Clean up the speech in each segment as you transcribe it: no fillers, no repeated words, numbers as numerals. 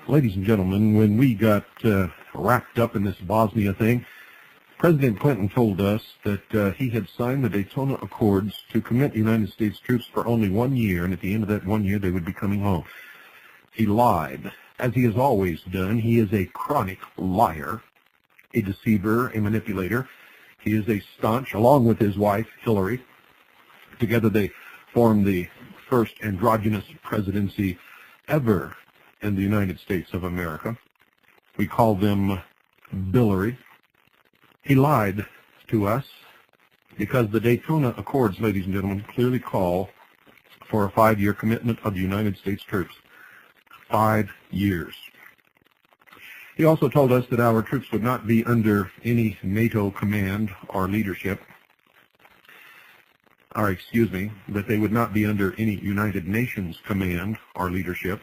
Ladies and gentlemen, when we got wrapped up in this Bosnia thing, President Clinton told us that he had signed the Daytona Accords to commit United States troops for only 1 year, and at the end of that 1 year they would be coming home. He lied, as he has always done. He is a chronic liar, a deceiver, a manipulator. He is a staunch, along with his wife, Hillary. Together they formed the first androgynous presidency ever in the United States of America. We call them Billary. He lied to us because the Daytona Accords, ladies and gentlemen, clearly call for a 5-year commitment of the United States troops. 5 years. He also told us that our troops would not be under any NATO command or leadership, that they would not be under any United Nations command or leadership.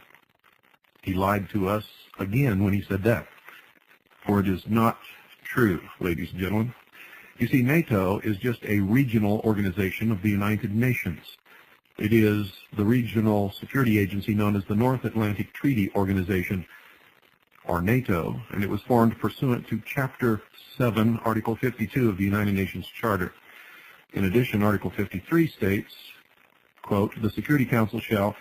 He lied to us again when he said that, for it is not true, ladies and gentlemen. You see, NATO is just a regional organization of the United Nations. It is the regional security agency known as the North Atlantic Treaty Organization, or NATO, and it was formed pursuant to Chapter 7, Article 52 of the United Nations Charter. In addition, Article 53 states, quote, "The Security Council shall,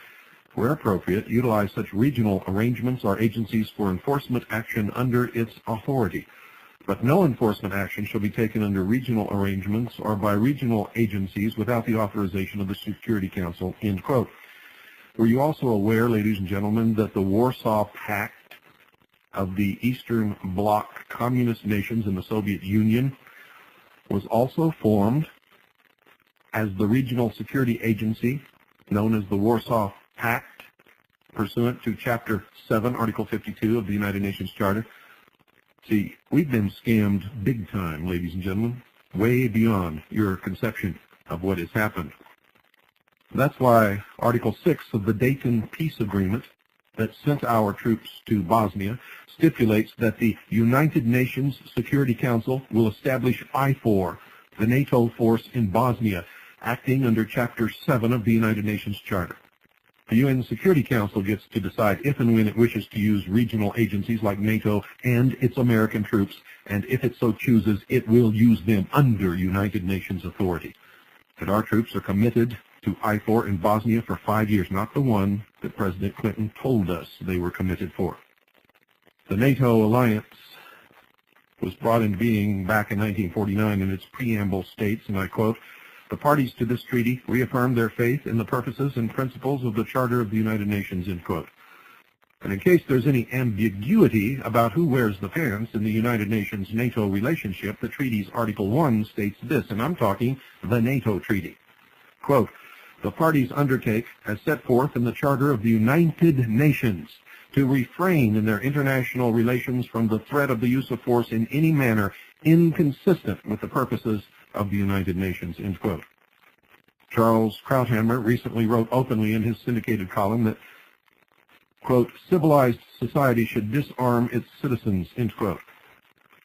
where appropriate, utilize such regional arrangements or agencies for enforcement action under its authority. But no enforcement action shall be taken under regional arrangements or by regional agencies without the authorization of the Security Council," end quote. Were you also aware, ladies and gentlemen, that the Warsaw Pact of the Eastern Bloc communist nations in the Soviet Union was also formed as the regional security agency known as the Warsaw Pact, pursuant to Chapter 7, Article 52 of the United Nations Charter? See, we've been scammed big time, ladies and gentlemen, way beyond your conception of what has happened. That's why Article 6 of the Dayton Peace Agreement that sent our troops to Bosnia stipulates that the United Nations Security Council will establish IFOR, the NATO force in Bosnia, acting under Chapter 7 of the United Nations Charter. The UN Security Council gets to decide if and when it wishes to use regional agencies like NATO and its American troops, and if it so chooses, it will use them under United Nations authority. But our troops are committed to IFOR in Bosnia for 5 years, not the one that President Clinton told us they were committed for. The NATO alliance was brought into being back in 1949, and its preamble states, and I quote, "The parties to this treaty reaffirm their faith in the purposes and principles of the Charter of the United Nations," end quote. And in case there's any ambiguity about who wears the pants in the United Nations-NATO relationship, the treaty's Article 1 states this, and I'm talking the NATO Treaty. Quote, "The parties undertake, as set forth in the Charter of the United Nations, to refrain in their international relations from the threat of the use of force in any manner inconsistent with the purposes of the United Nations," end quote. Charles Krauthammer recently wrote openly in his syndicated column that, quote, "Civilized society should disarm its citizens," end quote.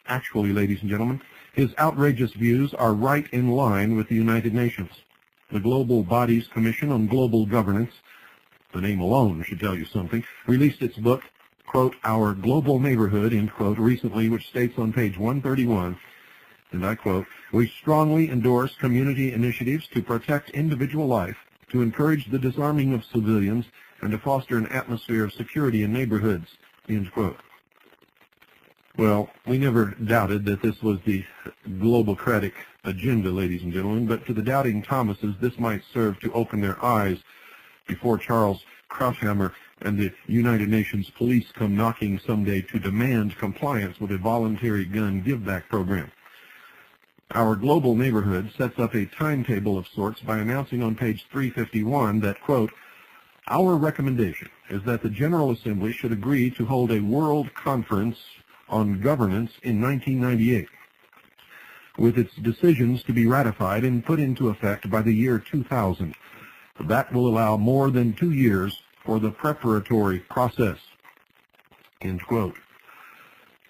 Actually, ladies and gentlemen, his outrageous views are right in line with the United Nations. The Global Bodies Commission on Global Governance, the name alone should tell you something, released its book, quote, "Our Global Neighborhood," end quote, recently, which states on page 131, and I quote, "We strongly endorse community initiatives to protect individual life, to encourage the disarming of civilians, and to foster an atmosphere of security in neighborhoods," end quote. Well, we never doubted that this was the globocratic agenda, ladies and gentlemen, but to the doubting Thomases, this might serve to open their eyes before Charles Krauthammer and the United Nations police come knocking someday to demand compliance with a voluntary gun give-back program. Our global neighborhood sets up a timetable of sorts by announcing on page 351 that, quote, "Our recommendation is that the General Assembly should agree to hold a world conference on governance in 1998, with its decisions to be ratified and put into effect by the year 2000. That will allow more than 2 years for the preparatory process," end quote.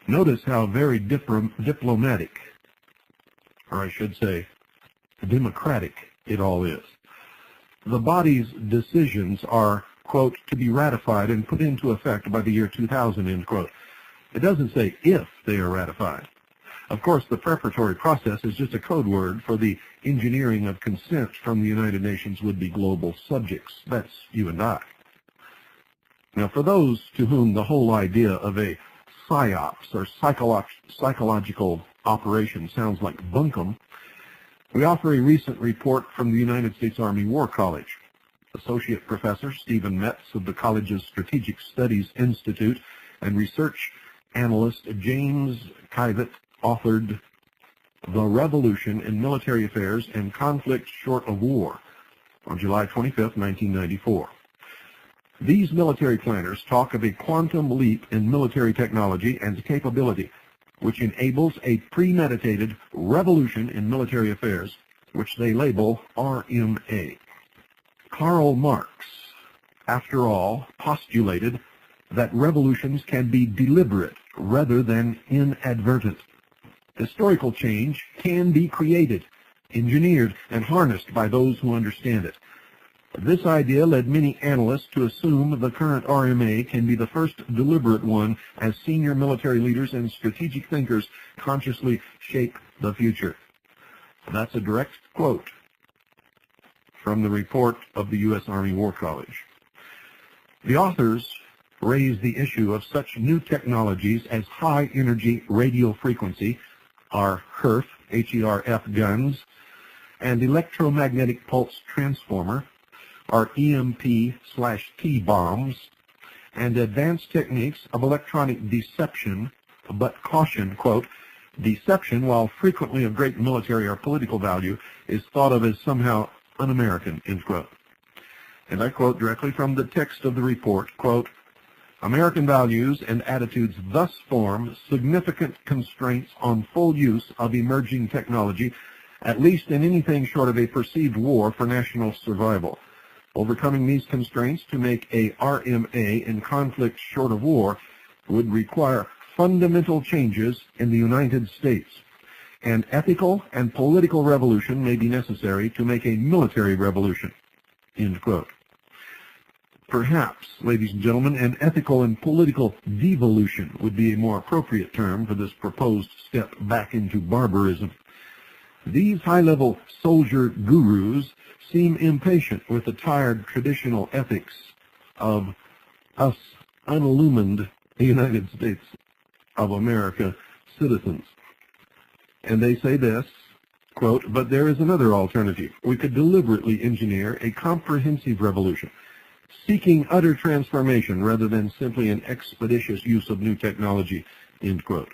Notice how very diplomatic, or I should say, democratic it all is. The body's decisions are quote, to be ratified and put into effect by the year 2000, end quote. It doesn't say if they are ratified. Of course, the preparatory process is just a code word for the engineering of consent from the United Nations would-be global subjects. That's you and I. Now, for those to whom the whole idea of a PSYOPs or psychological operation sounds like bunkum, we offer a recent report from the United States Army War College. Associate Professor Stephen Metz of the college's Strategic Studies Institute and research analyst James Kivett authored The Revolution in Military Affairs and Conflict Short of War on July 25, 1994. These military planners talk of a quantum leap in military technology and capability, which enables a premeditated revolution in military affairs, which they label RMA. Karl Marx, after all, postulated that revolutions can be deliberate rather than inadvertent. Historical change can be created, engineered, and harnessed by those who understand it. This idea led many analysts to assume the current RMA can be the first deliberate one as senior military leaders and strategic thinkers consciously shape the future. That's a direct quote from the report of the U.S. Army War College. The authors raise the issue of such new technologies as high-energy radio frequency, our HERF, H-E-R-F guns, and electromagnetic pulse transformer, our EMP/T bombs, and advanced techniques of electronic deception, but caution, quote, deception, while frequently of great military or political value, is thought of as somehow un-American, end quote. And I quote directly from the text of the report, quote, American values and attitudes thus form significant constraints on full use of emerging technology, at least in anything short of a perceived war for national survival. Overcoming these constraints to make a RMA in conflict short of war would require fundamental changes in the United States. An ethical and political revolution may be necessary to make a military revolution, end quote. Perhaps, ladies and gentlemen, an ethical and political devolution would be a more appropriate term for this proposed step back into barbarism. These high-level soldier gurus seem impatient with the tired traditional ethics of us unillumined United States of America citizens. And they say this, quote, but there is another alternative. We could deliberately engineer a comprehensive revolution, seeking utter transformation rather than simply an expeditious use of new technology, end quote.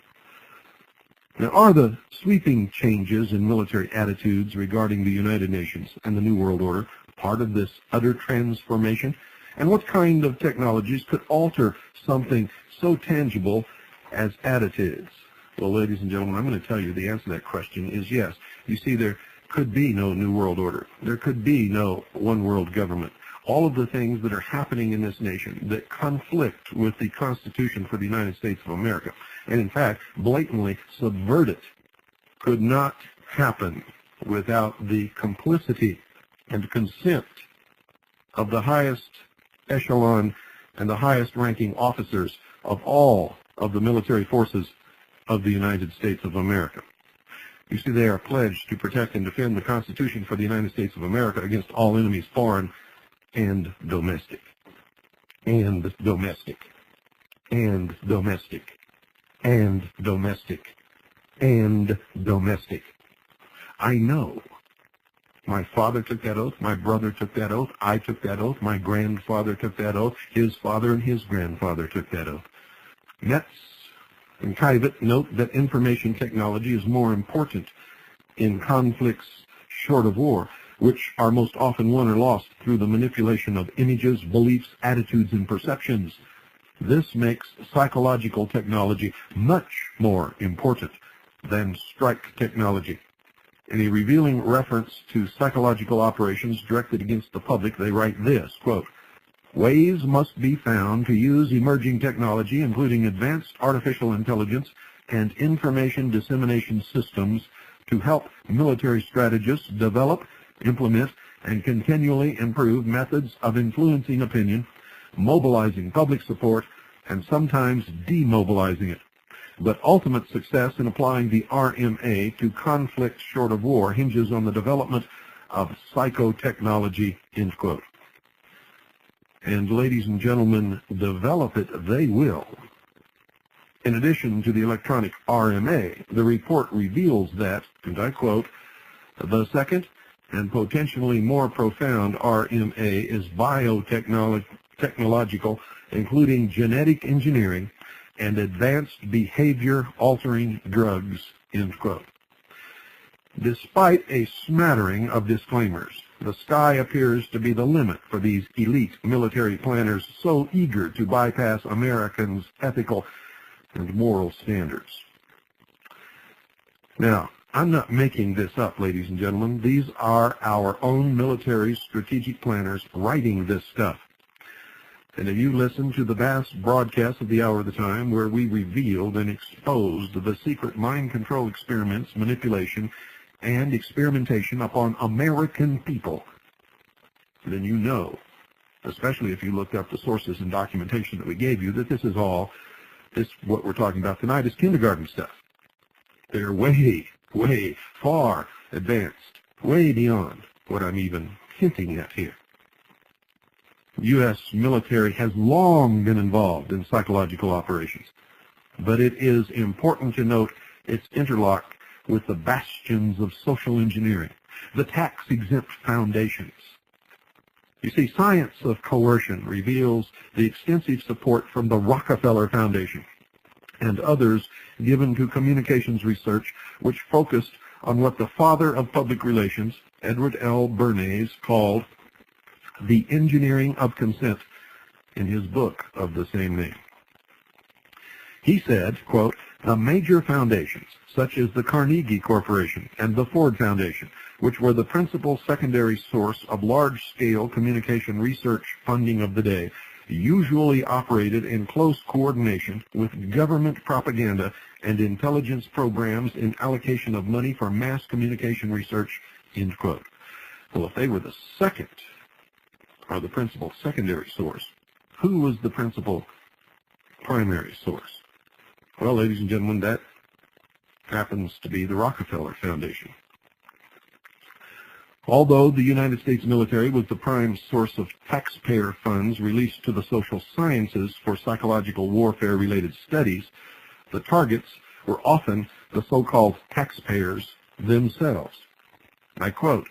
Now, are the sweeping changes in military attitudes regarding the United Nations and the New World Order part of this utter transformation? And what kind of technologies could alter something so tangible as attitudes? Well, ladies and gentlemen, I'm going to tell you the answer to that question is yes. You see, there could be no New World Order. There could be no one world government. All of the things that are happening in this nation that conflict with the Constitution for the United States of America, and in fact, blatantly subvert it, could not happen without the complicity and consent of the highest echelon and the highest ranking officers of all of the military forces of the United States of America. You see, they are pledged to protect and defend the Constitution for the United States of America against all enemies, foreign and domestic, and domestic, and domestic, and domestic, and domestic. I know. My father took that oath, my brother took that oath, I took that oath, my grandfather took that oath, his father and his grandfather took that oath. Metz and Kivett note that information technology is more important in conflicts short of war, which are most often won or lost through the manipulation of images, beliefs, attitudes, and perceptions. This makes psychological technology much more important than strike technology. In a revealing reference to psychological operations directed against the public, they write this, quote, ways must be found to use emerging technology, including advanced artificial intelligence and information dissemination systems, to help military strategists develop, implement, and continually improve methods of influencing opinion, mobilizing public support, and sometimes demobilizing it. But ultimate success in applying the RMA to conflict short of war hinges on the development of psychotechnology, end quote. And ladies and gentlemen, develop it they will. In addition to the electronic RMA, the report reveals that, and I quote, the second and potentially more profound RMA is biotechnological, including genetic engineering and advanced behavior-altering drugs, end quote. Despite a smattering of disclaimers, the sky appears to be the limit for these elite military planners so eager to bypass Americans' ethical and moral standards. Now, I'm not making this up, ladies and gentlemen. These are our own military strategic planners writing this stuff. And if you listen to the vast broadcast of the Hour of the Time where we revealed and exposed the secret mind control experiments, manipulation, and experimentation upon American people, then you know, especially if you looked up the sources and documentation that we gave you, that what we're talking about tonight is kindergarten stuff. They're way, way far advanced, way beyond what I'm even hinting at here. U.S. military has long been involved in psychological operations, but it is important to note its interlock with the bastions of social engineering, the tax-exempt foundations. You see, Science of Coercion reveals the extensive support from the Rockefeller Foundation and others given to communications research, which focused on what the father of public relations, Edward L. Bernays, called the engineering of consent in his book of the same name. He said, quote, the major foundations, such as the Carnegie Corporation and the Ford Foundation, which were the principal secondary source of large-scale communication research funding of the day, usually operated in close coordination with government propaganda and intelligence programs in allocation of money for mass communication research, end quote. Well, if they were the second, or the principal secondary source, who was the principal primary source? Well, ladies and gentlemen, that happens to be the Rockefeller Foundation. Although the United States military was the prime source of taxpayer funds released to the social sciences for psychological warfare-related studies, the targets were often the so-called taxpayers themselves. I quote,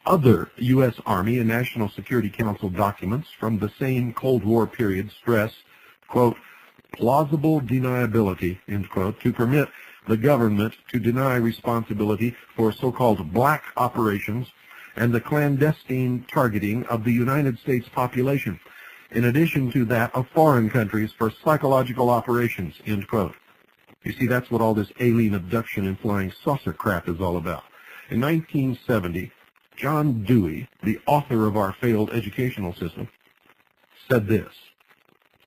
other U.S. Army and National Security Council documents from the same Cold War period stress, quote, plausible deniability, end quote, to permit the government to deny responsibility for so-called black operations and the clandestine targeting of the United States population, in addition to that of foreign countries for psychological operations, end quote. You see, that's what all this alien abduction and flying saucer crap is all about. In 1970, John Dewey, the author of our failed educational system, said this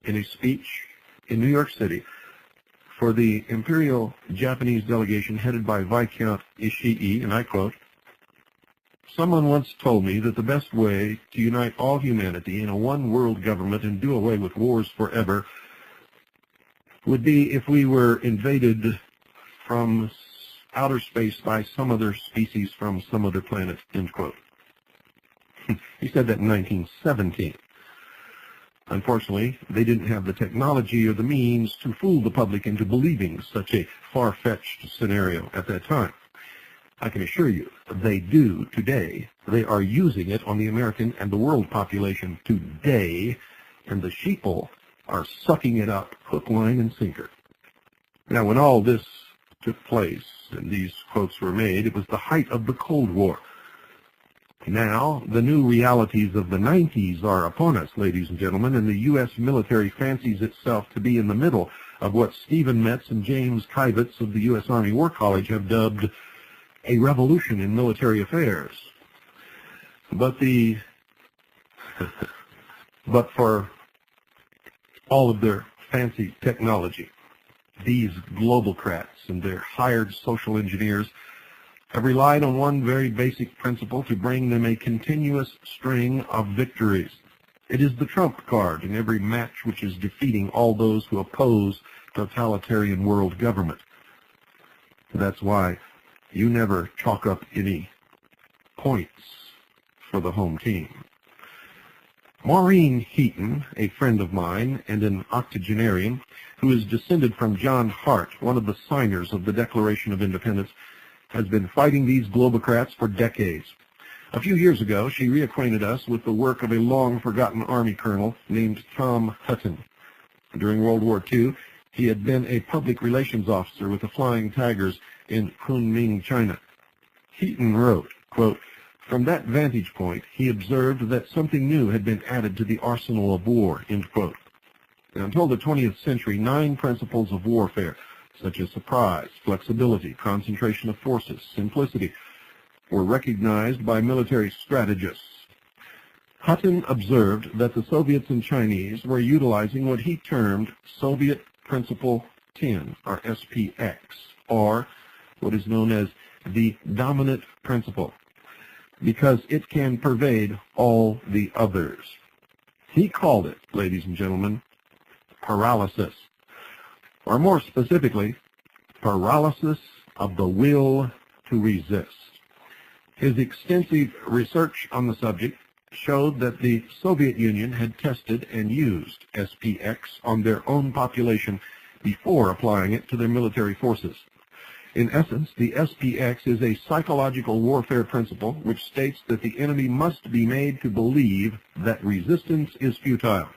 in a speech in New York City for the Imperial Japanese delegation headed by Viscount Ishii, and I quote, someone once told me that the best way to unite all humanity in a one-world government and do away with wars forever would be if we were invaded from outer space by some other species from some other planet, end quote. He said that in 1917. Unfortunately, they didn't have the technology or the means to fool the public into believing such a far-fetched scenario at that time. I can assure you, they do today. They are using it on the American and the world population today, and the sheeple are sucking it up hook, line, and sinker. Now, when all this took place and these quotes were made, it was the height of the Cold War. Now, the new realities of the 90s are upon us, ladies and gentlemen, and the U.S. military fancies itself to be in the middle of what Stephen Metz and James Kivitz of the U.S. Army War College have dubbed a revolution in military affairs. But for all of their fancy technology, these globalcrats and their hired social engineers have relied on one very basic principle to bring them a continuous string of victories. It is the trump card in every match which is defeating all those who oppose totalitarian world government. That's why you never chalk up any points for the home team. Maureen Heaton, a friend of mine and an octogenarian who is descended from John Hart, one of the signers of the Declaration of Independence, has been fighting these globocrats for decades. A few years ago, she reacquainted us with the work of a long-forgotten Army colonel named Tom Hutton. During World War II, he had been a public relations officer with the Flying Tigers in Kunming, China. Heaton wrote, quote, "From that vantage point, he observed that something new had been added to the arsenal of war," end quote. And until the 20th century, 9 principles of warfare, such as surprise, flexibility, concentration of forces, simplicity, were recognized by military strategists. Hutton observed that the Soviets and Chinese were utilizing what he termed Soviet Principle 10, or SPX, or what is known as the dominant principle, because it can pervade all the others. He called it, ladies and gentlemen, paralysis, or more specifically, paralysis of the will to resist. His extensive research on the subject showed that the Soviet Union had tested and used SPX on their own population before applying it to their military forces. In essence, the SPX is a psychological warfare principle which states that the enemy must be made to believe that resistance is futile.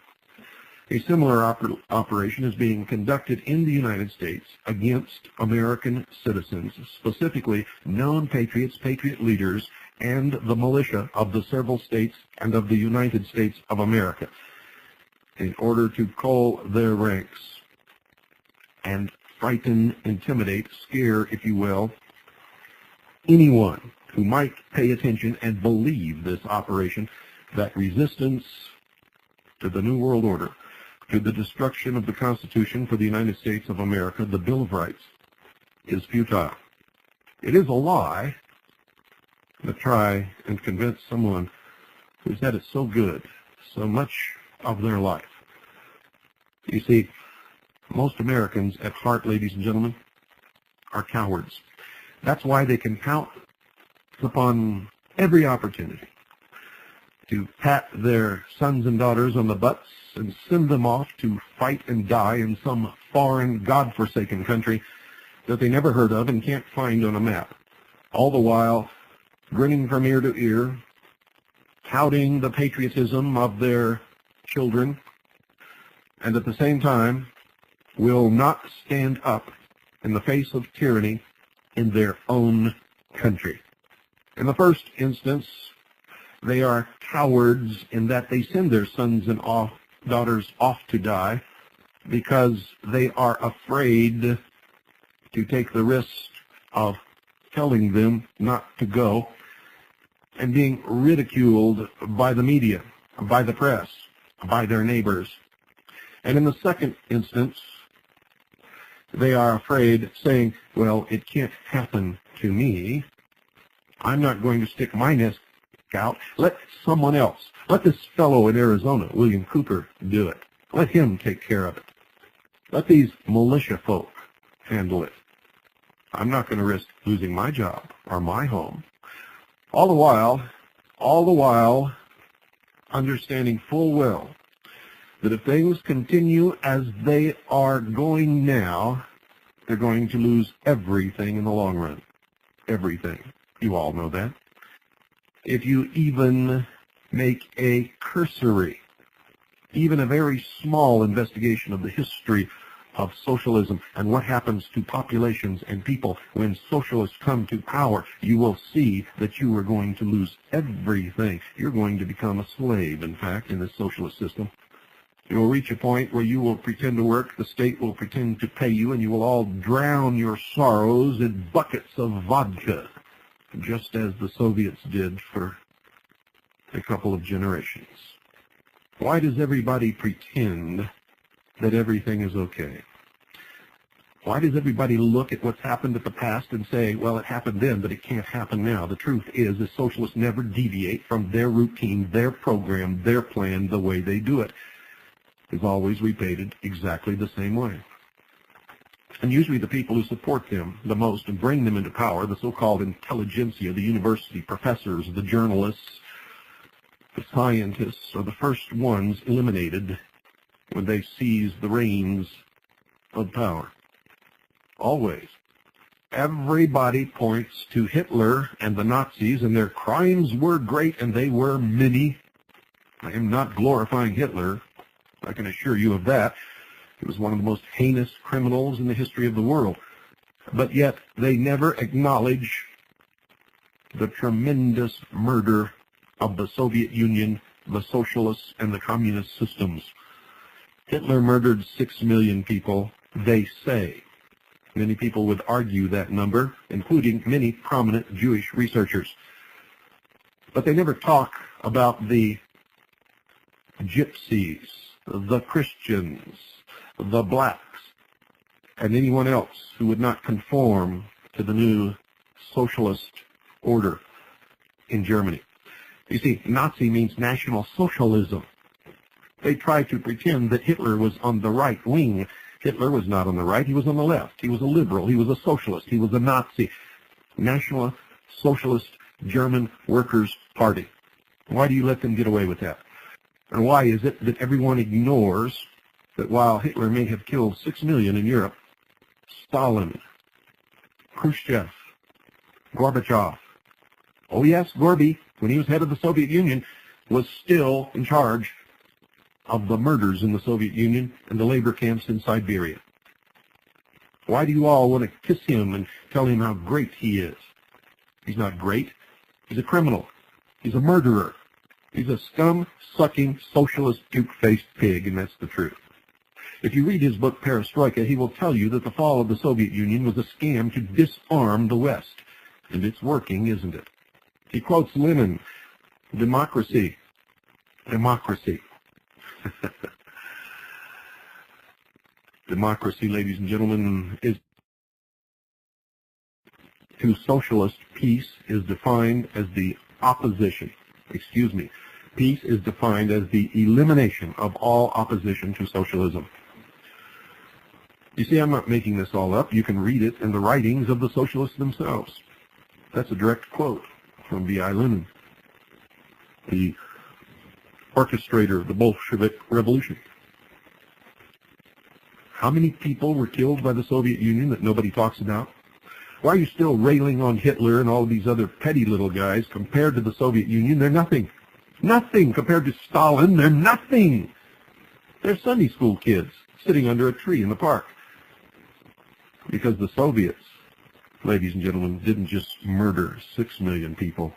A similar operation is being conducted in the United States against American citizens, specifically known patriots, patriot leaders, and the militia of the several states and of the United States of America, in order to cull their ranks and frighten, intimidate, scare, if you will, anyone who might pay attention and believe this operation, that resistance to the New World Order, to the destruction of the Constitution for the United States of America, the Bill of Rights, is futile. It is a lie to try and convince someone who's had it so good, so much of their life. You see, most Americans at heart, ladies and gentlemen, are cowards. That's why they can count upon every opportunity to pat their sons and daughters on the butts and send them off to fight and die in some foreign, God-forsaken country that they never heard of and can't find on a map. All the while, grinning from ear to ear, touting the patriotism of their children, and at the same time will not stand up in the face of tyranny in their own country. In the first instance, they are cowards in that they send their sons and daughters off to die because they are afraid to take the risk of telling them not to go and being ridiculed by the media, by the press, by their neighbors. And in the second instance, they are afraid, saying, well, it can't happen to me. I'm not going to stick my neck out. Let someone else, let this fellow in Arizona, William Cooper, do it. Let him take care of it. Let these militia folk handle it. I'm not going to risk losing my job or my home. All the while, understanding full well that if things continue as they are going now, they're going to lose everything in the long run. Everything. You all know that. If you even make a cursory, even a very small investigation of the history of socialism and what happens to populations and people when socialists come to power, you will see that you are going to lose everything. You're going to become a slave, in fact, in this socialist system. You will reach a point where you will pretend to work, the state will pretend to pay you, and you will all drown your sorrows in buckets of vodka, just as the Soviets did for a couple of generations. Why does everybody pretend that everything is okay? Why does everybody look at what's happened at the past and say, well, it happened then, but it can't happen now? The truth is, the socialists never deviate from their routine, their program, their plan, the way they do it. They've always repeated exactly the same way. And usually the people who support them the most and bring them into power, the so-called intelligentsia, the university professors, the journalists, the scientists, are the first ones eliminated when they seize the reins of power. Always. Everybody points to Hitler and the Nazis, and their crimes were great, and they were many. I am not glorifying Hitler. I can assure you of that. He was one of the most heinous criminals in the history of the world. But yet, they never acknowledge the tremendous murder of the Soviet Union, the socialists, and the communist systems. Hitler murdered 6 million people, they say. Many people would argue that number, including many prominent Jewish researchers. But they never talk about the gypsies, the Christians, the blacks, and anyone else who would not conform to the new socialist order in Germany. You see, Nazi means National Socialism. They tried to pretend that Hitler was on the right wing. Hitler was not on the right, he was on the left. He was a liberal, he was a socialist, he was a Nazi. National Socialist German Workers' Party. Why do you let them get away with that? And why is it that everyone ignores that while Hitler may have killed 6 million in Europe, Stalin, Khrushchev, Gorbachev, oh yes, Gorby, when he was head of the Soviet Union, was still in charge of the murders in the Soviet Union and the labor camps in Siberia? Why do you all want to kiss him and tell him how great he is? He's not great. He's a criminal. He's a murderer. He's a scum-sucking, socialist, puke-faced pig, and that's the truth. If you read his book, Perestroika, he will tell you that the fall of the Soviet Union was a scam to disarm the West. And it's working, isn't it? He quotes Lenin, democracy. Democracy, ladies and gentlemen, is to socialist, peace is defined as the opposition. Peace is defined as the elimination of all opposition to socialism. You see, I'm not making this all up. You can read it in the writings of the socialists themselves. That's a direct quote from V.I. Lenin, the orchestrator of the Bolshevik Revolution. How many people were killed by the Soviet Union that nobody talks about? Why are you still railing on Hitler and all of these other petty little guys? Compared to the Soviet Union, they're nothing. Nothing. Compared to Stalin, they're nothing. They're Sunday school kids sitting under a tree in the park. Because the Soviets, ladies and gentlemen, didn't just murder 6 million people.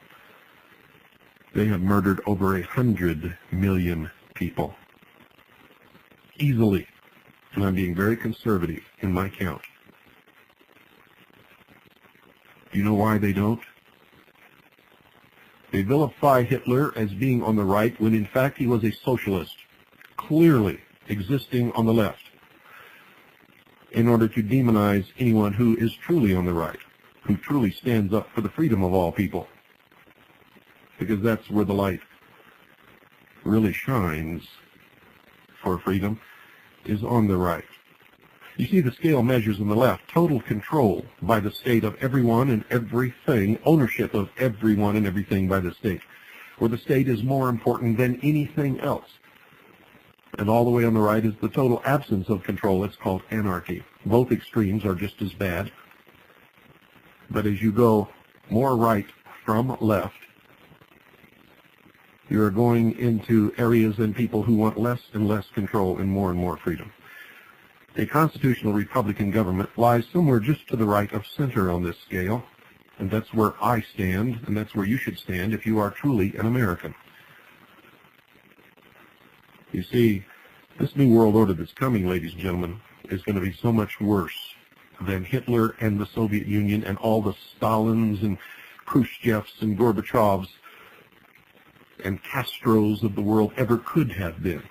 They have murdered over 100 million people. Easily. And I'm being very conservative in my count. Do you know why they don't? They vilify Hitler as being on the right when in fact he was a socialist, clearly existing on the left, in order to demonize anyone who is truly on the right, who truly stands up for the freedom of all people. Because that's where the light really shines for freedom, is on the right. You see, the scale measures on the left total control by the state of everyone and everything, ownership of everyone and everything by the state, where the state is more important than anything else. And all the way on the right is the total absence of control. It's called anarchy. Both extremes are just as bad. But as you go more right from left, you are going into areas and people who want less and less control and more freedom. A constitutional Republican government lies somewhere just to the right of center on this scale, and that's where I stand, and that's where you should stand if you are truly an American. You see, this new world order that's coming, ladies and gentlemen, is going to be so much worse than Hitler and the Soviet Union and all the Stalins and Khrushchevs and Gorbachevs and Castros of the world ever could have been.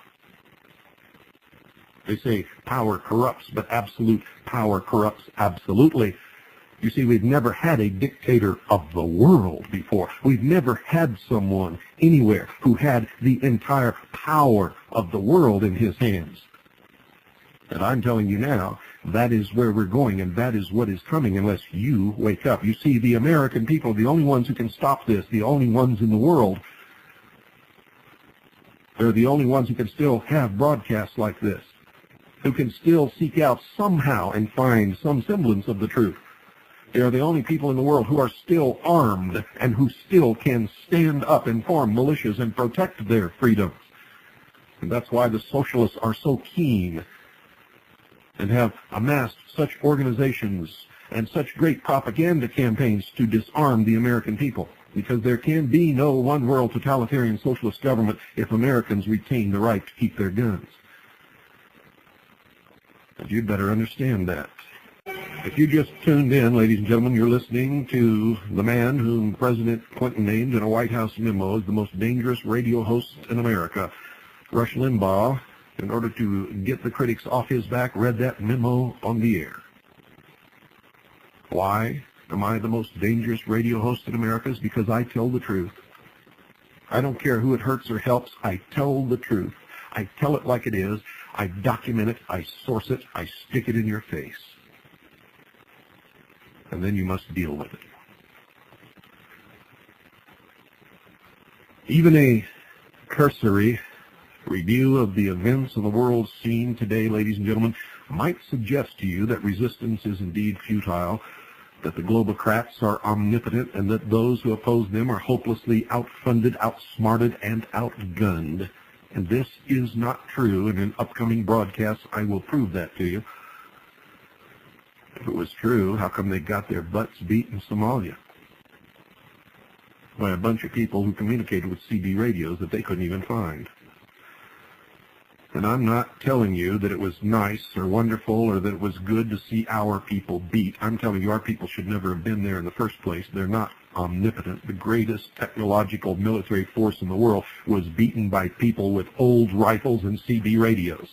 They say power corrupts, but absolute power corrupts absolutely. You see, we've never had a dictator of the world before. We've never had someone anywhere who had the entire power of the world in his hands. And I'm telling you now, that is where we're going, and that is what is coming unless you wake up. You see, the American people are the only ones who can stop this, the only ones in the world. They're the only ones who can still have broadcasts like this, who can still seek out somehow and find some semblance of the truth. They are the only people in the world who are still armed and who still can stand up and form militias and protect their freedoms. And that's why the socialists are so keen and have amassed such organizations and such great propaganda campaigns to disarm the American people. Because there can be no one-world totalitarian socialist government if Americans retain the right to keep their guns. And you'd better understand that. If you just tuned in, ladies and gentlemen, you're listening to the man whom President Clinton named in a White House memo as the most dangerous radio host in America. Rush Limbaugh, in order to get the critics off his back, read that memo on the air. Why am I the most dangerous radio host in America? It's because I tell the truth. I don't care who it hurts or helps. I tell the truth. I tell it like it is. I document it. I source it. I stick it in your face. And then you must deal with it. Even a cursory review of the events of the world scene today, ladies and gentlemen, might suggest to you that resistance is indeed futile, that the globocrats are omnipotent, and that those who oppose them are hopelessly outfunded, outsmarted, and outgunned. And this is not true. In an upcoming broadcast, I will prove that to you. If it was true, how come they got their butts beat in Somalia? By a bunch of people who communicated with CB radios that they couldn't even find. And I'm not telling you that it was nice or wonderful or that it was good to see our people beat. I'm telling you our people should never have been there in the first place. They're not omnipotent. The greatest technological military force in the world was beaten by people with old rifles and CB radios.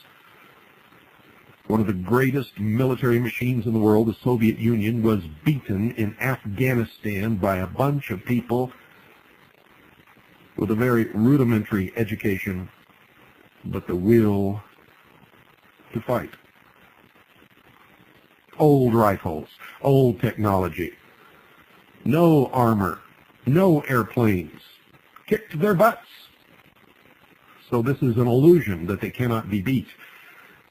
One of the greatest military machines in the world, the Soviet Union, was beaten in Afghanistan by a bunch of people with a very rudimentary education, but the will to fight. Old rifles, old technology, no armor, no airplanes, kicked their butts. So this is an illusion that they cannot be beat.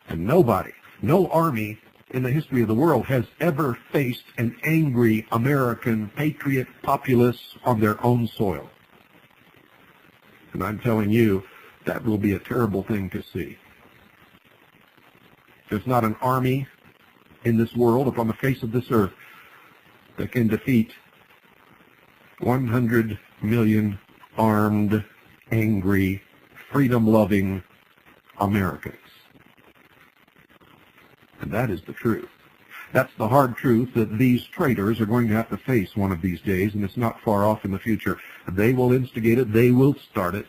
And nobody, no army in the history of the world has ever faced an angry American patriot populace on their own soil. And I'm telling you, that will be a terrible thing to see. There's not an army in this world, upon the face of this earth, that can defeat 100 million armed, angry, freedom-loving Americans. And that is the truth. That's the hard truth that these traitors are going to have to face one of these days, and it's not far off in the future. They will instigate it. They will start it.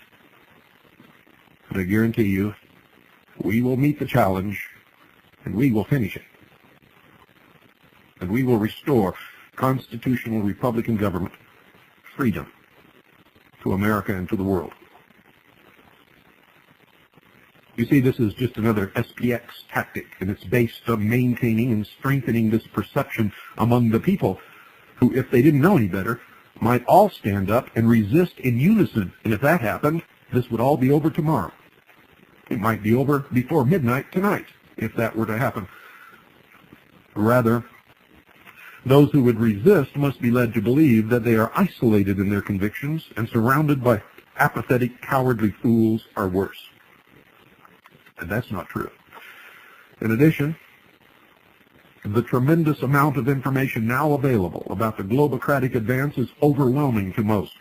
But I guarantee you, we will meet the challenge, and we will finish it. And we will restore constitutional Republican government, freedom to America and to the world. You see, this is just another SPX tactic, and it's based on maintaining and strengthening this perception among the people who, if they didn't know any better, might all stand up and resist in unison. And if that happened, this would all be over tomorrow. It might be over before midnight tonight, if that were to happen. Rather, those who would resist must be led to believe that they are isolated in their convictions and surrounded by apathetic, cowardly fools or worse. And that's not true. In addition, the tremendous amount of information now available about the globocratic advance is overwhelming to most.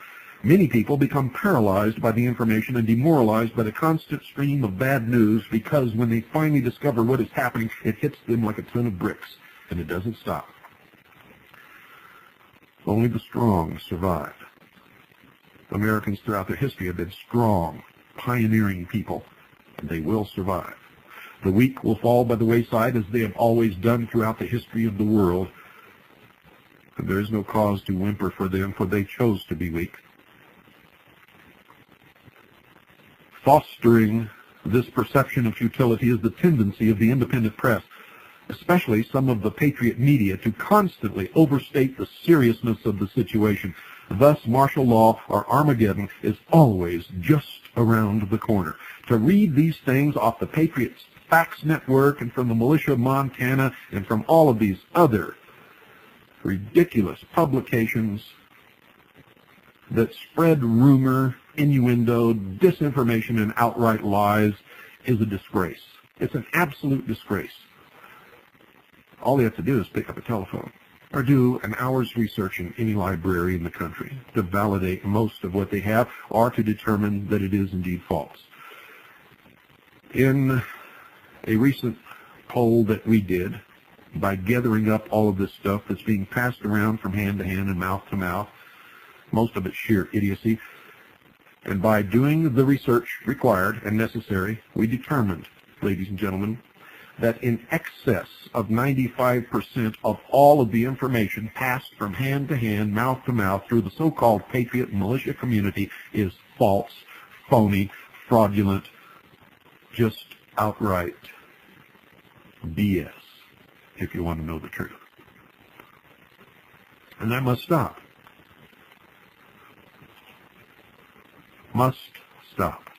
Many people become paralyzed by the information and demoralized by the constant stream of bad news because when they finally discover what is happening, it hits them like a ton of bricks, and it doesn't stop. Only the strong survive. Americans throughout their history have been strong, pioneering people, and they will survive. The weak will fall by the wayside, as they have always done throughout the history of the world. And there is no cause to whimper for them, for they chose to be weak. Fostering this perception of futility is the tendency of the independent press, especially some of the patriot media, to constantly overstate the seriousness of the situation. Thus, martial law or Armageddon is always just around the corner. To read these things off the Patriot Facts Network and from the Militia of Montana and from all of these other ridiculous publications that spread rumor, innuendo, disinformation, and outright lies is a disgrace. It's an absolute disgrace. All they have to do is pick up a telephone or do an hour's research in any library in the country to validate most of what they have or to determine that it is indeed false. In a recent poll that we did, by gathering up all of this stuff that's being passed around from hand to hand and mouth to mouth, most of it sheer idiocy, and by doing the research required and necessary, we determined, ladies and gentlemen, that in excess of 95% of all of the information passed from hand to hand, mouth to mouth, through the so-called patriot and militia community is false, phony, fraudulent, just outright BS, if you want to know the truth. And that must stop. Must stop.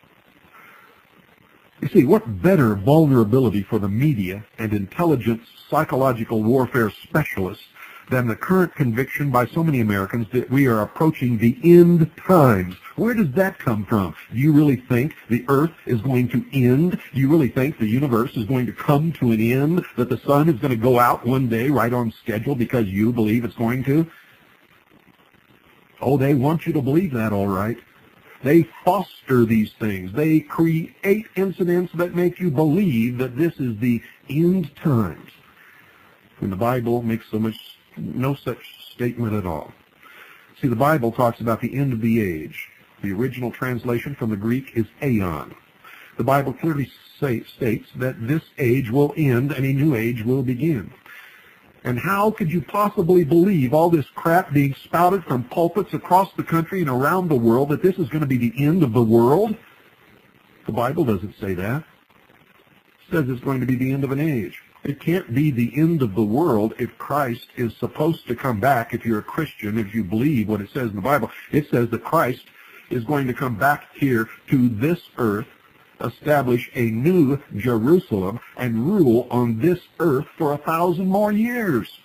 You see, what better vulnerability for the media and intelligence psychological warfare specialists than the current conviction by so many Americans that we are approaching the end times? Where does that come from? Do you really think the earth is going to end? Do you really think the universe is going to come to an end? That the sun is going to go out one day right on schedule because you believe it's going to? Oh, they want you to believe that, all right. They foster these things. They create incidents that make you believe that this is the end times. And the Bible makes no such statement at all. See, the Bible talks about the end of the age. The original translation from the Greek is aeon. The Bible clearly states that this age will end and a new age will begin. And how could you possibly believe all this crap being spouted from pulpits across the country and around the world that this is going to be the end of the world? The Bible doesn't say that. It says it's going to be the end of an age. It can't be the end of the world if Christ is supposed to come back. If you're a Christian, if you believe what it says in the Bible, it says that Christ is going to come back here to this earth, establish a new Jerusalem, and rule on this earth for 1,000 more years.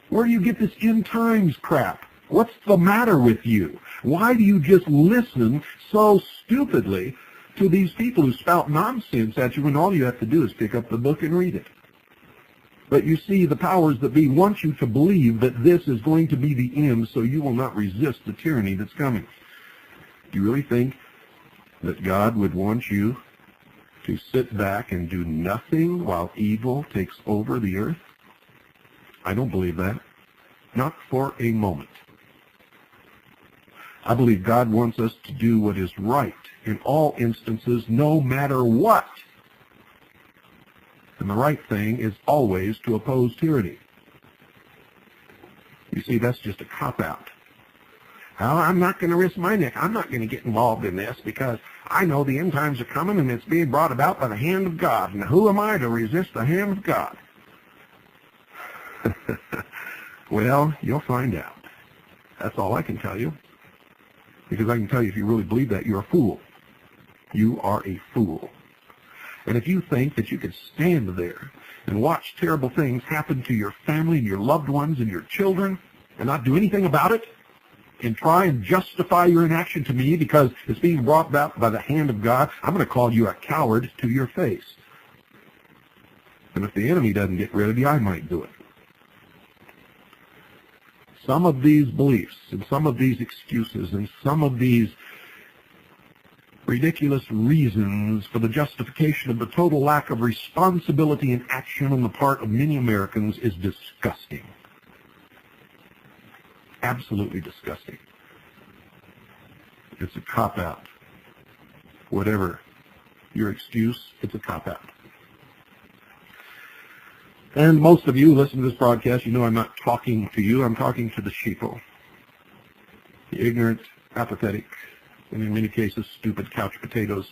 Where do you get this end times crap? What's the matter with you? Why do you just listen so stupidly to these people who spout nonsense at you when all you have to do is pick up the book and read it? But you see, the powers that be want you to believe that this is going to be the end, so you will not resist the tyranny that's coming. Do you really think that God would want you to sit back and do nothing while evil takes over the earth? I don't believe that. Not for a moment. I believe God wants us to do what is right in all instances, no matter what. And the right thing is always to oppose tyranny. You see, that's just a cop-out. Well, I'm not going to risk my neck. I'm not going to get involved in this because I know the end times are coming and it's being brought about by the hand of God. And who am I to resist the hand of God? Well, you'll find out. That's all I can tell you. Because I can tell you, if you really believe that, you're a fool. You are a fool. And if you think that you could stand there and watch terrible things happen to your family and your loved ones and your children and not do anything about it, and try and justify your inaction to me because it's being brought about by the hand of God, I'm going to call you a coward to your face. And if the enemy doesn't get rid of you, I might do it. Some of these beliefs and some of these excuses and some of these ridiculous reasons for the justification of the total lack of responsibility and action on the part of many Americans is disgusting. Absolutely disgusting. It's a cop-out. Whatever your excuse, it's a cop-out. And most of you who listen to this broadcast, you know I'm not talking to you. I'm talking to the sheeple, the ignorant, apathetic, and in many cases stupid couch potatoes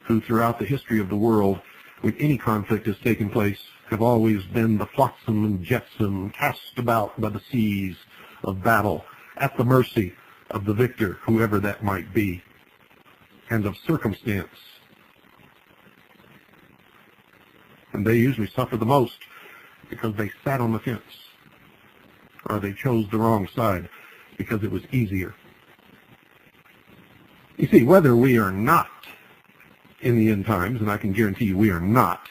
who throughout the history of the world, when any conflict has taken place, have always been the flotsam and jetsam cast about by the seas of battle at the mercy of the victor, whoever that might be, and of circumstance. And they usually suffer the most because they sat on the fence, or they chose the wrong side because it was easier. You see, whether we are not in the end times, and I can guarantee you we are not,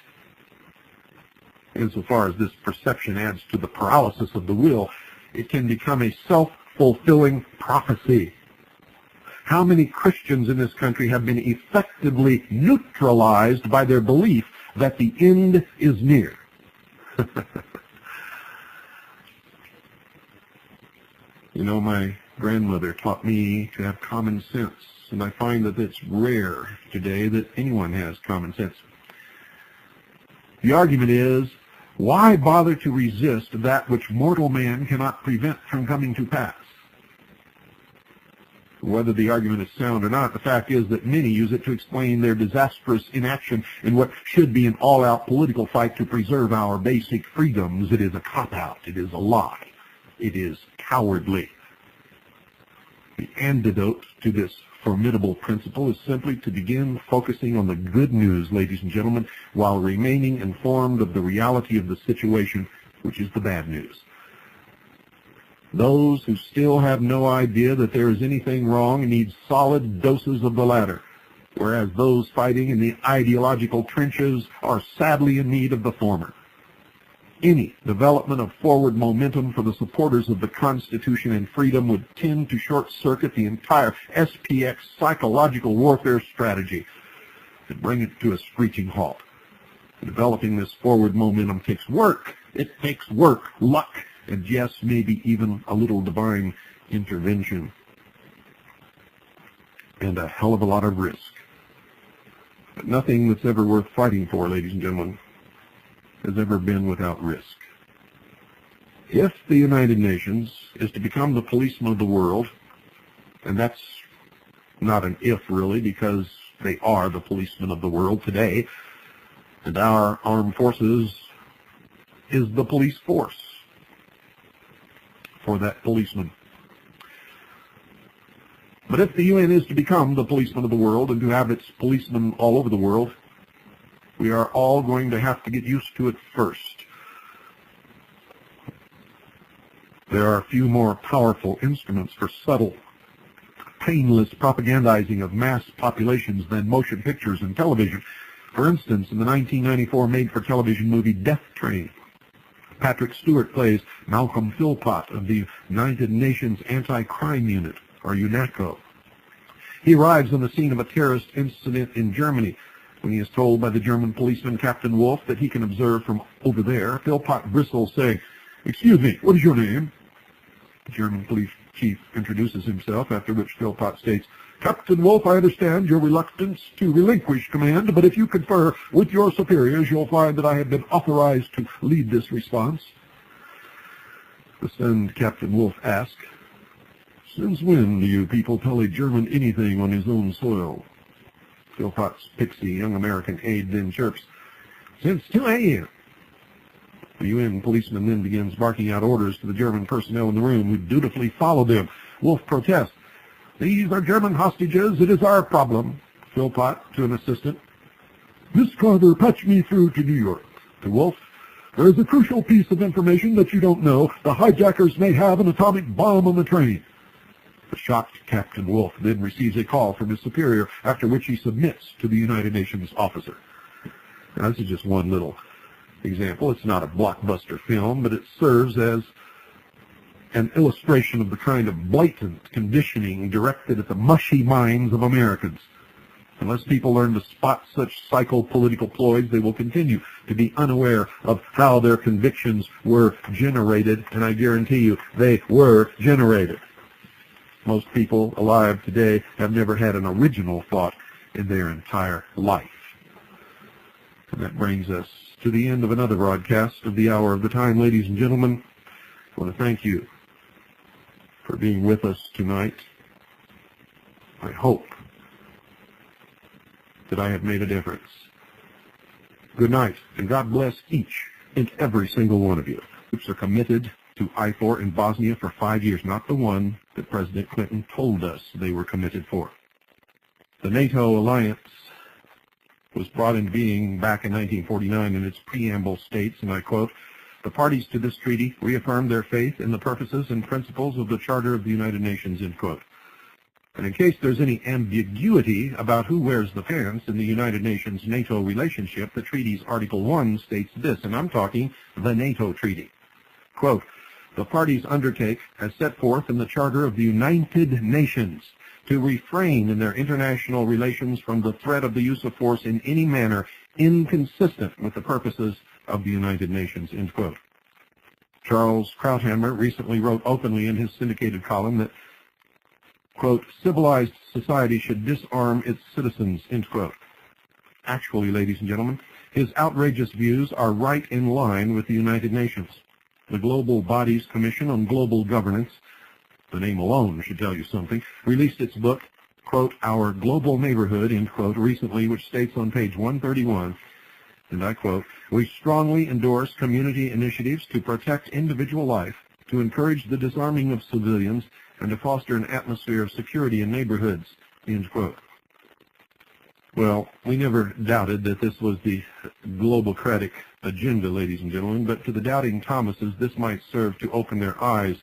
insofar as this perception adds to the paralysis of the will, it can become a self-fulfilling prophecy. How many Christians in this country have been effectively neutralized by their belief that the end is near? You know, my grandmother taught me to have common sense, and I find that it's rare today that anyone has common sense. The argument is, why bother to resist that which mortal man cannot prevent from coming to pass? Whether the argument is sound or not, the fact is that many use it to explain their disastrous inaction in what should be an all-out political fight to preserve our basic freedoms. It is a cop-out. It is a lie. It is cowardly. The antidote to this formidable principle is simply to begin focusing on the good news, ladies and gentlemen, while remaining informed of the reality of the situation, which is the bad news. Those who still have no idea that there is anything wrong need solid doses of the latter, whereas those fighting in the ideological trenches are sadly in need of the former. Any development of forward momentum for the supporters of the Constitution and freedom would tend to short-circuit the entire SPX psychological warfare strategy and bring it to a screeching halt. Developing this forward momentum takes work. It takes work, luck, and yes, maybe even a little divine intervention, and a hell of a lot of risk. But nothing that's ever worth fighting for, ladies and gentlemen, has ever been without risk. If the United Nations is to become the policeman of the world, and that's not an if really, because they are the policemen of the world today, and our armed forces is the police force for that policeman. But if the UN is to become the policeman of the world and to have its policemen all over the world, we are all going to have to get used to it first. There are few more powerful instruments for subtle, painless propagandizing of mass populations than motion pictures and television. For instance, in the 1994 made-for-television movie Death Train, Patrick Stewart plays Malcolm Philpott of the United Nations Anti-Crime Unit, or UNACO. He arrives on the scene of a terrorist incident in Germany. When he is told by the German policeman Captain Wolf that he can observe from over there, Philpott bristles, saying, "Excuse me, what is your name?" The German police chief introduces himself, after which Philpott states, "Captain Wolf, I understand your reluctance to relinquish command, but if you confer with your superiors, you'll find that I have been authorized to lead this response." The stunned Captain Wolf asks, "Since when do you people tell a German anything on his own soil?" Philpott's pixie young American aide then chirps, "Since 2 a.m. The UN policeman then begins barking out orders to the German personnel in the room, who dutifully follow them. Wolf protests, "These are German hostages. It is our problem." Philpott to an assistant, "Miss Carver, patch me through to New York." To Wolf, "There is a crucial piece of information that you don't know. The hijackers may have an atomic bomb on the train." The shocked Captain Wolf then receives a call from his superior, after which he submits to the United Nations officer. Now, this is just one little example. It's not a blockbuster film, but it serves as an illustration of the kind of blatant conditioning directed at the mushy minds of Americans. Unless people learn to spot such psycho-political ploys, they will continue to be unaware of how their convictions were generated, and I guarantee you they were generated. Most people alive today have never had an original thought in their entire life. And that brings us to the end of another broadcast of the Hour of the Time. Ladies and gentlemen, I want to thank you for being with us tonight. I hope that I have made a difference. Good night, and God bless each and every single one of you. Troops are committed to IFOR in Bosnia for 5 years, not the one that President Clinton told us they were committed for. The NATO alliance was brought into being back in 1949, and its preamble states, and I quote, "The parties to this treaty reaffirm their faith in the purposes and principles of the Charter of the United Nations," end quote. And in case there's any ambiguity about who wears the pants in the United Nations-NATO relationship, the treaty's Article 1 states this, and I'm talking the NATO Treaty. Quote, "The parties undertake, as set forth in the Charter of the United Nations, to refrain in their international relations from the threat of the use of force in any manner inconsistent with the purposes of the United Nations," end quote. Charles Krauthammer recently wrote openly in his syndicated column that, quote, "civilized society should disarm its citizens," end quote. Actually, ladies and gentlemen, his outrageous views are right in line with the United Nations. The Global Bodies Commission on Global Governance, the name alone should tell you something, released its book, quote, "Our Global Neighborhood," end quote, recently, which states on page 131, and I quote, "We strongly endorse community initiatives to protect individual life, to encourage the disarming of civilians, and to foster an atmosphere of security in neighborhoods," end quote. Well, we never doubted that this was the globocratic agenda, ladies and gentlemen, but to the doubting Thomases, this might serve to open their eyes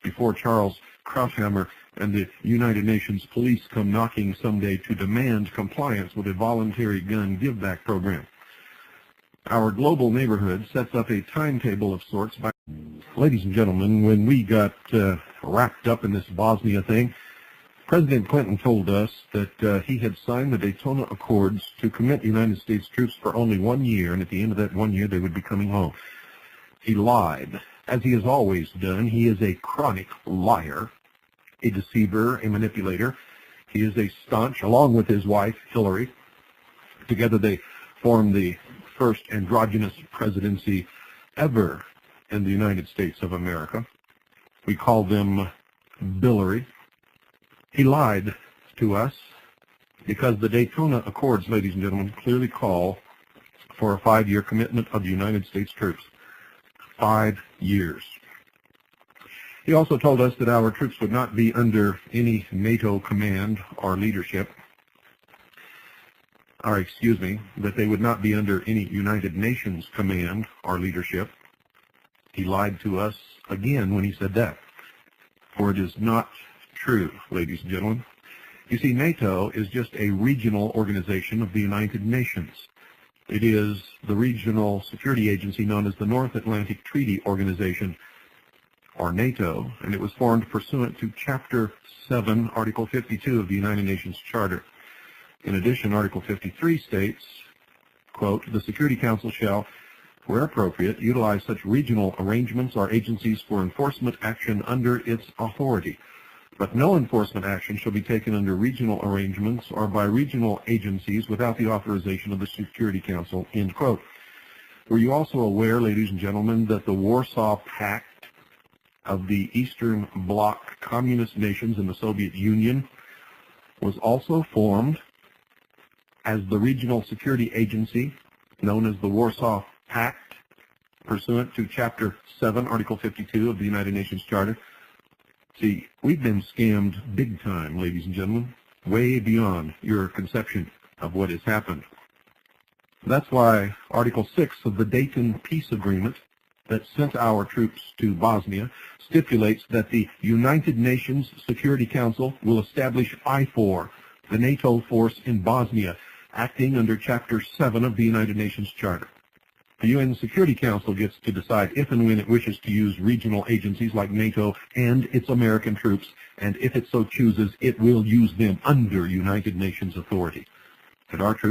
before Charles Krauthammer and the United Nations police come knocking someday to demand compliance with a voluntary gun give-back program. Our global neighborhood sets up a timetable of sorts. Ladies and gentlemen, when we got wrapped up in this Bosnia thing, President Clinton told us that he had signed the Daytona Accords to commit United States troops for only 1 year, and at the end of that 1 year they would be coming home. He lied. As he has always done, he is a chronic liar, a deceiver, a manipulator. He is a staunch, along with his wife, Hillary. Together they form the first androgynous presidency ever in the United States of America. We call them Billary. He lied to us because the Daytona Accords, ladies and gentlemen, clearly call for a 5-year commitment of the United States troops. 5 years. He also told us that our troops would not be under any NATO command or leadership, that they would not be under any United Nations command or leadership. He lied to us again when he said that, for it is not true, ladies and gentlemen. You see, NATO is just a regional organization of the United Nations. It is the regional security agency known as the North Atlantic Treaty Organization, or NATO, and it was formed pursuant to Chapter 7, Article 52 of the United Nations Charter. In addition, Article 53 states, quote, "The Security Council shall, where appropriate, utilize such regional arrangements or agencies for enforcement action under its authority. But no enforcement action shall be taken under regional arrangements or by regional agencies without the authorization of the Security Council," end quote. Were you also aware, ladies and gentlemen, that the Warsaw Pact of the Eastern Bloc communist nations in the Soviet Union was also formed as the regional security agency known as the Warsaw Pact, pursuant to Chapter 7, Article 52 of the United Nations Charter? See, we've been scammed big time, ladies and gentlemen, way beyond your conception of what has happened. That's why Article 6 of the Dayton Peace Agreement that sent our troops to Bosnia stipulates that the United Nations Security Council will establish IFOR, the NATO force in Bosnia, acting under Chapter 7 of the United Nations Charter. The UN Security Council gets to decide if and when it wishes to use regional agencies like NATO and its American troops, and if it so chooses, it will use them under United Nations authority. And our troops